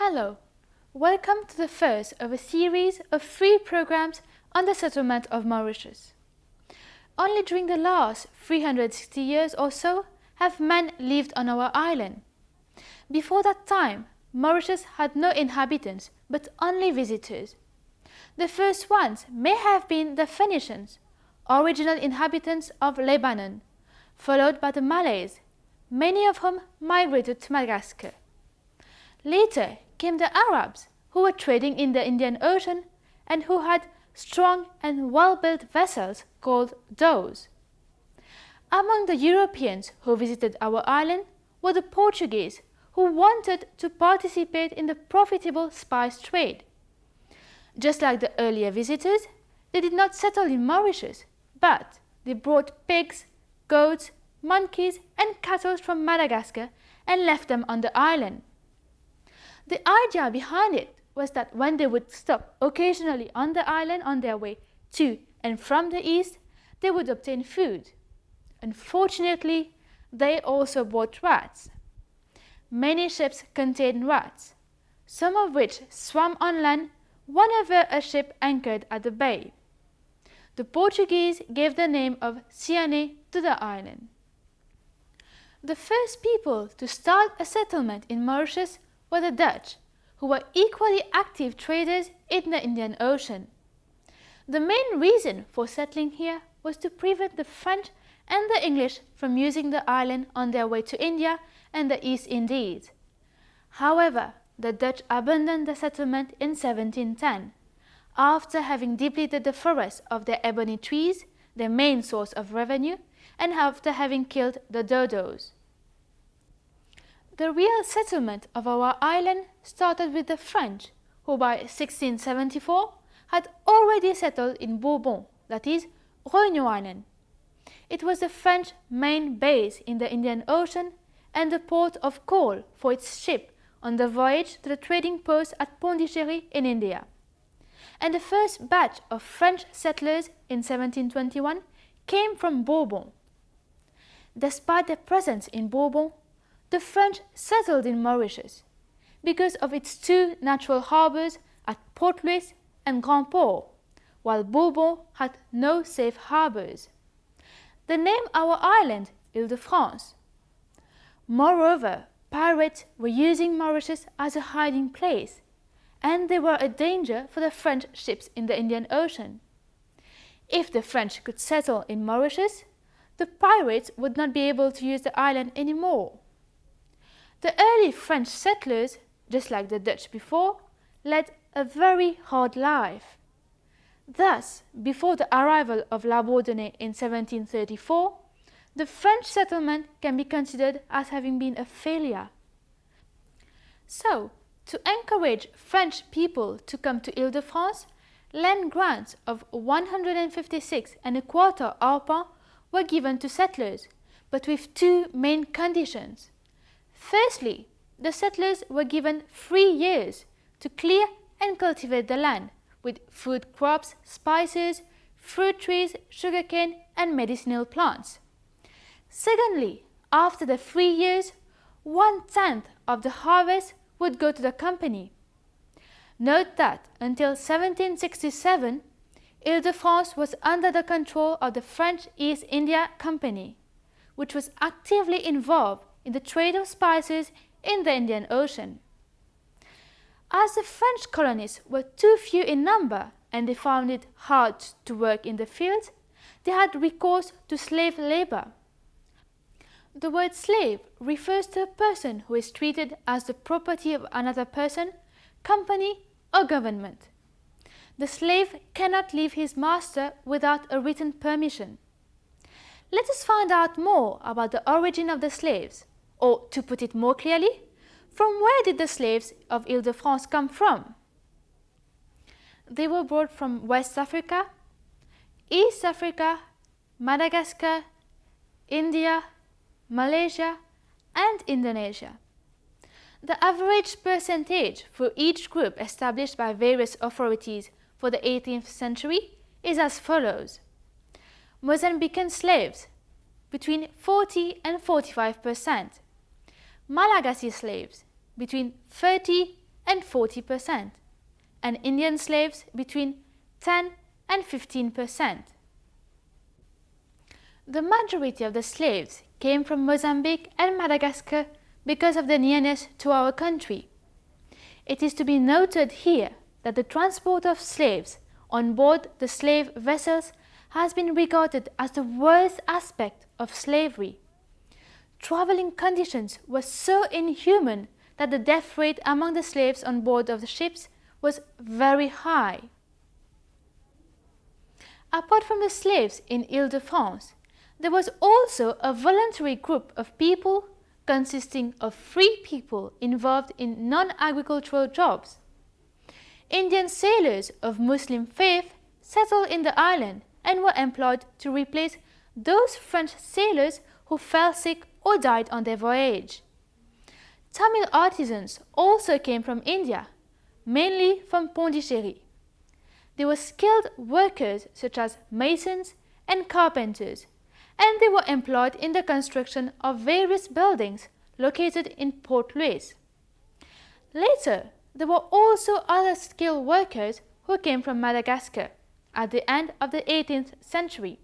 Hello, welcome to the first of a series of 3 programs on the settlement of Mauritius. Only during the last 360 years or so have men lived on our island. Before that time, Mauritius had no inhabitants but only visitors. The first ones may have been the Phoenicians, original inhabitants of Lebanon, followed by the Malays, many of whom migrated to Madagascar. Later came the Arabs, who were trading in the Indian Ocean and who had strong and well-built vessels called dodos. Among the Europeans who visited our island were the Portuguese, who wanted to participate in the profitable spice trade. Just like the earlier visitors, they did not settle in Mauritius, but they brought pigs, goats, monkeys and cattle from Madagascar and left them on the island. The idea behind it was that when they would stop occasionally on the island on their way to and from the east, they would obtain food. Unfortunately, they also brought rats. Many ships contained rats, some of which swam on land whenever a ship anchored at the bay. The Portuguese gave the name of Siane to the island. The first people to start a settlement in Mauritius were the Dutch, who were equally active traders in the Indian Ocean. The main reason for settling here was to prevent the French and the English from using the island on their way to India and the East Indies. However, the Dutch abandoned the settlement in 1710, after having depleted the forests of their ebony trees, their main source of revenue, and after having killed the dodos. The real settlement of our island started with the French, who by 1674 had already settled in Bourbon, that is, Réunion Island. It was the French main base in the Indian Ocean and the port of call for its ship on the voyage to the trading post at Pondicherry in India. And the first batch of French settlers in 1721 came from Bourbon. Despite their presence in Bourbon, the French settled in Mauritius because of its 2 natural harbours at Port Louis and Grand Port, while Bourbon had no safe harbours. They named our island Île-de-France. Moreover, pirates were using Mauritius as a hiding place, and they were a danger for the French ships in the Indian Ocean. If the French could settle in Mauritius, the pirates would not be able to use the island anymore. The early French settlers, just like the Dutch before, led a very hard life. Thus, before the arrival of La Bourdonnais in 1734, the French settlement can be considered as having been a failure. So, to encourage French people to come to Île-de-France, land grants of 156 1/4 arpents were given to settlers, but with 2 main conditions. Firstly, the settlers were given 3 years to clear and cultivate the land with food crops, spices, fruit trees, sugarcane and medicinal plants. Secondly, after the 3 years, 1/10 of the harvest would go to the company. Note that until 1767, Île-de-France was under the control of the French East India Company, which was actively involved in the trade of spices in the Indian Ocean. As the French colonists were too few in number and they found it hard to work in the fields, they had recourse to slave labor. The word slave refers to a person who is treated as the property of another person, company, or government. The slave cannot leave his master without a written permission. Let us find out more about the origin of the slaves, or to put it more clearly, from where did the slaves of Île-de-France come from? They were brought from West Africa, East Africa, Madagascar, India, Malaysia, and Indonesia. The average percentage for each group established by various authorities for the 18th century is as follows. Mozambican slaves, between 40 and 45%. Malagasy slaves, between 30 and 40%, and Indian slaves between 10 and 15%. The majority of the slaves came from Mozambique and Madagascar because of the nearness to our country. It is to be noted here that the transport of slaves on board the slave vessels has been regarded as the worst aspect of slavery. Traveling conditions were so inhuman that the death rate among the slaves on board of the ships was very high. Apart from the slaves in Ile-de-France, there was also a voluntary group of people consisting of free people involved in non-agricultural jobs. Indian sailors of Muslim faith settled in the island and were employed to replace those French sailors who fell sick or died on their voyage. Tamil artisans also came from India, mainly from Pondicherry. They were skilled workers such as masons and carpenters, and they were employed in the construction of various buildings located in Port Louis. Later, there were also other skilled workers who came from Madagascar at the end of the 18th century.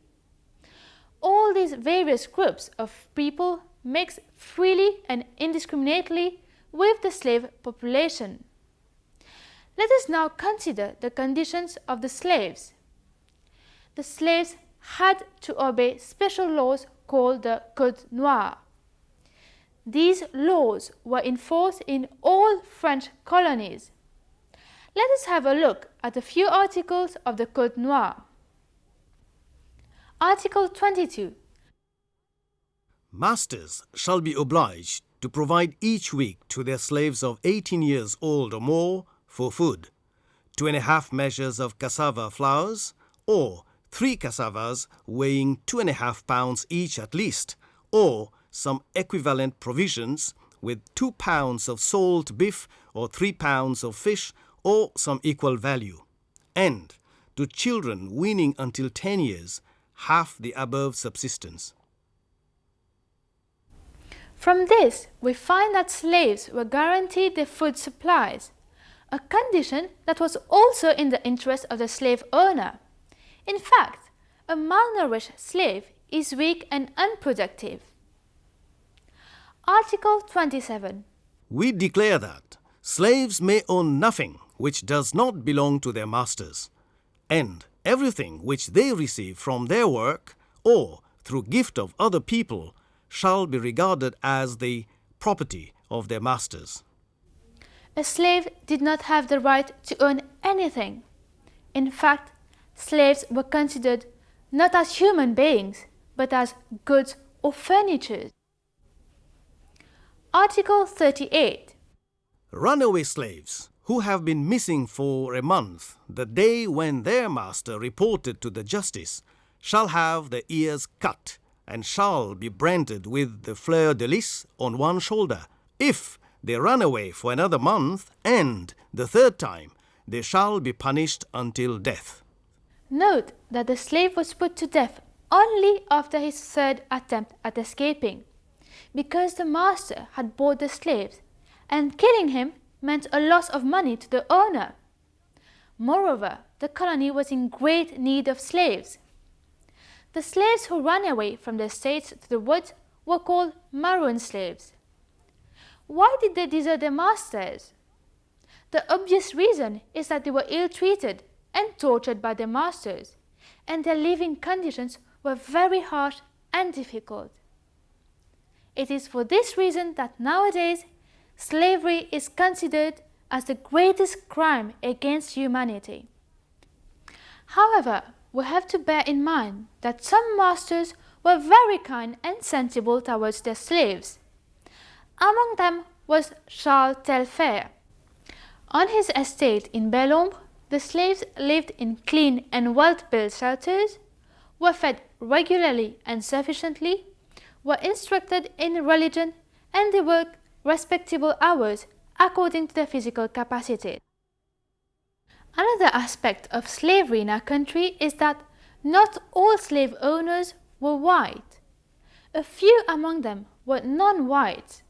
All these various groups of people mixed freely and indiscriminately with the slave population. Let us now consider the conditions of the slaves. The slaves had to obey special laws called the Code Noir. These laws were enforced in all French colonies. Let us have a look at a few articles of the Code Noir. Article 22. Masters shall be obliged to provide each week to their slaves of 18 years old or more for food, 2½ measures of cassava flours, or 3 cassavas weighing 2½ pounds each at least, or some equivalent provisions with 2 pounds of salt beef or 3 pounds of fish or some equal value, and to children weaning until 10 years, half the above subsistence. From this, we find that slaves were guaranteed their food supplies, a condition that was also in the interest of the slave owner. In fact, a malnourished slave is weak and unproductive. Article 27. We declare that slaves may own nothing which does not belong to their masters, and everything which they receive from their work or through gift of other people shall be regarded as the property of their masters. A slave did not have the right to own anything. In fact, slaves were considered not as human beings, but as goods or furniture. Article 38. Runaway slaves who have been missing for a month, the day when their master reported to the justice, shall have their ears cut and shall be branded with the fleur de lis on one shoulder. If they run away for another month, and the third time, they shall be punished until death. Note that the slave was put to death only after his third attempt at escaping, because the master had bought the slaves, and killing him meant a loss of money to the owner. Moreover, the colony was in great need of slaves. The slaves who ran away from the estates to the woods were called maroon slaves. Why did they desert their masters? The obvious reason is that they were ill-treated and tortured by their masters, and their living conditions were very harsh and difficult. It is for this reason that nowadays slavery is considered as the greatest crime against humanity. However, we have to bear in mind that some masters were very kind and sensible towards their slaves. Among them was Charles Telfair. On his estate in Belle-Ombre, the slaves lived in clean and well-built shelters, were fed regularly and sufficiently, were instructed in religion, and they worked respectable hours according to their physical capacity. Another aspect of slavery in our country is that not all slave owners were white. A few among them were non-white.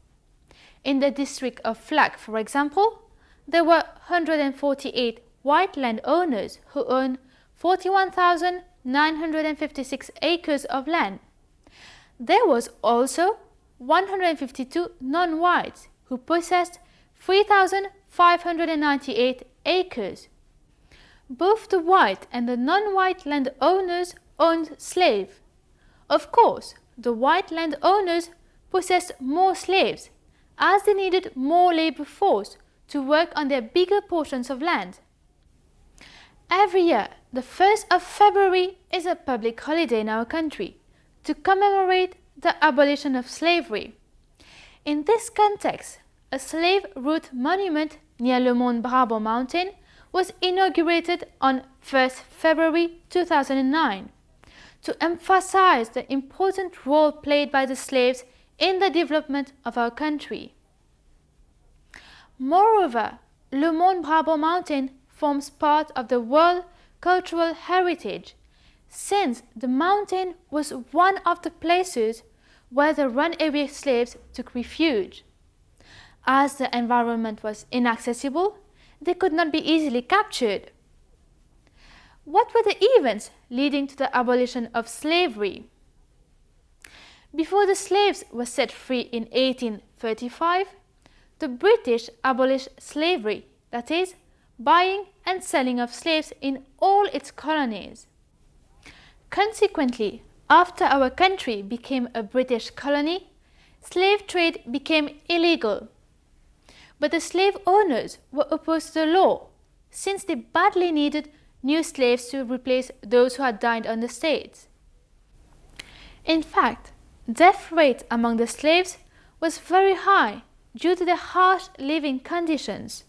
In the district of Flac, for example, there were 148 white landowners who owned 41,956 acres of land. There was also 152 non-whites who possessed 3,598 acres. Both the white and the non-white landowners owned slaves. Of course, the white landowners possessed more slaves as they needed more labor force to work on their bigger portions of land. Every year, the 1st of February is a public holiday in our country to commemorate the abolition of slavery. In this context, a slave route monument near Le Mont Brabant mountain was inaugurated on 1st February 2009 to emphasize the important role played by the slaves in the development of our country. Moreover, Le Mont Brabant mountain forms part of the World Cultural Heritage, since the mountain was one of the places where the runaway slaves took refuge. As the environment was inaccessible, they could not be easily captured. What were the events leading to the abolition of slavery? Before the slaves were set free in 1835, the British abolished slavery, that is, buying and selling of slaves in all its colonies. Consequently, after our country became a British colony, slave trade became illegal. But the slave owners were opposed to the law, since they badly needed new slaves to replace those who had died on the estates. In fact, death rate among the slaves was very high due to their harsh living conditions.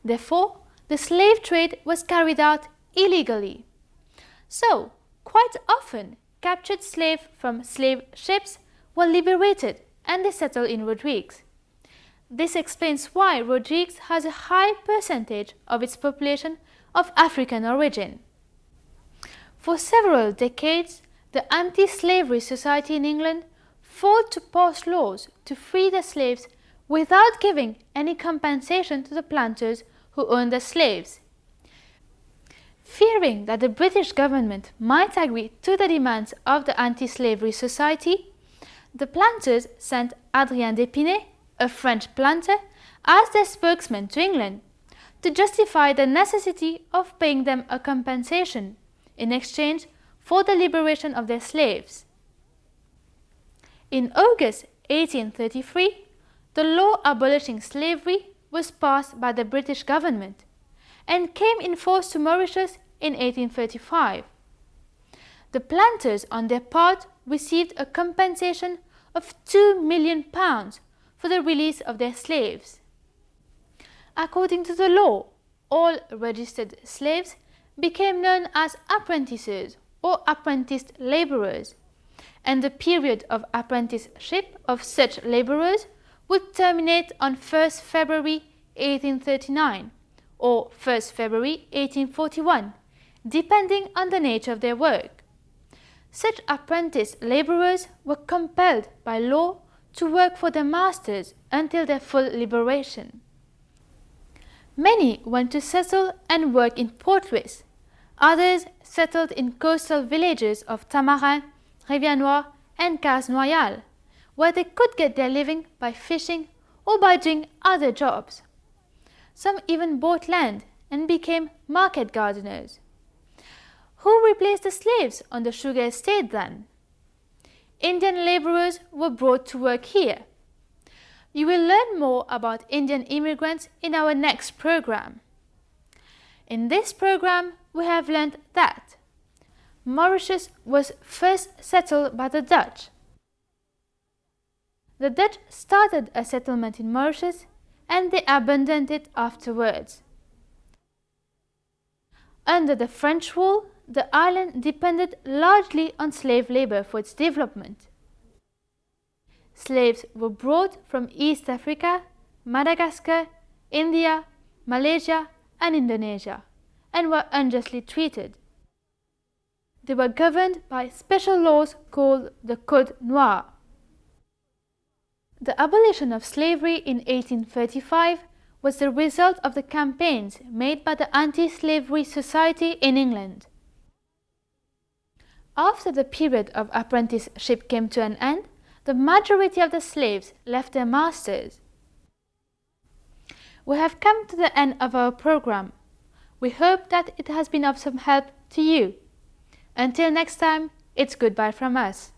Therefore, the slave trade was carried out illegally. So, quite often, captured slaves from slave ships were liberated and they settled in Rodrigues. This explains why Rodrigues has a high percentage of its population of African origin. For several decades, the Anti-Slavery Society in England fought to pass laws to free the slaves without giving any compensation to the planters who owned the slaves. Fearing that the British government might agree to the demands of the Anti-Slavery Society, the planters sent Adrien d'Épinay, a French planter, as their spokesman to England to justify the necessity of paying them a compensation in exchange for the liberation of their slaves. In August 1833, the law abolishing slavery was passed by the British government and came in force to Mauritius in 1835. The planters, on their part, received a compensation of £2 million for the release of their slaves. According to the law, all registered slaves became known as apprentices or apprenticed labourers, and the period of apprenticeship of such labourers would terminate on 1st February 1839 or 1st February 1841, depending on the nature of their work. Such apprentice labourers were compelled by law to work for their masters until their full liberation. Many went to settle and work in Port-Louis. Others settled in coastal villages of Tamarin, Rivière-Noire and Casse-Noyal, where they could get their living by fishing or by doing other jobs. Some even bought land and became market gardeners. Who replaced the slaves on the sugar estate then? Indian labourers were brought to work here. You will learn more about Indian immigrants in our next program. In this program, we have learned that Mauritius was first settled by the Dutch. The Dutch started a settlement in Mauritius and they abandoned it afterwards. Under the French rule, the island depended largely on slave labour for its development. Slaves were brought from East Africa, Madagascar, India, Malaysia and Indonesia and were unjustly treated. They were governed by special laws called the Code Noir. The abolition of slavery in 1835 was the result of the campaigns made by the Anti-Slavery Society in England. After the period of apprenticeship came to an end, the majority of the slaves left their masters. We have come to the end of our program. We hope that it has been of some help to you. Until next time, it's goodbye from us.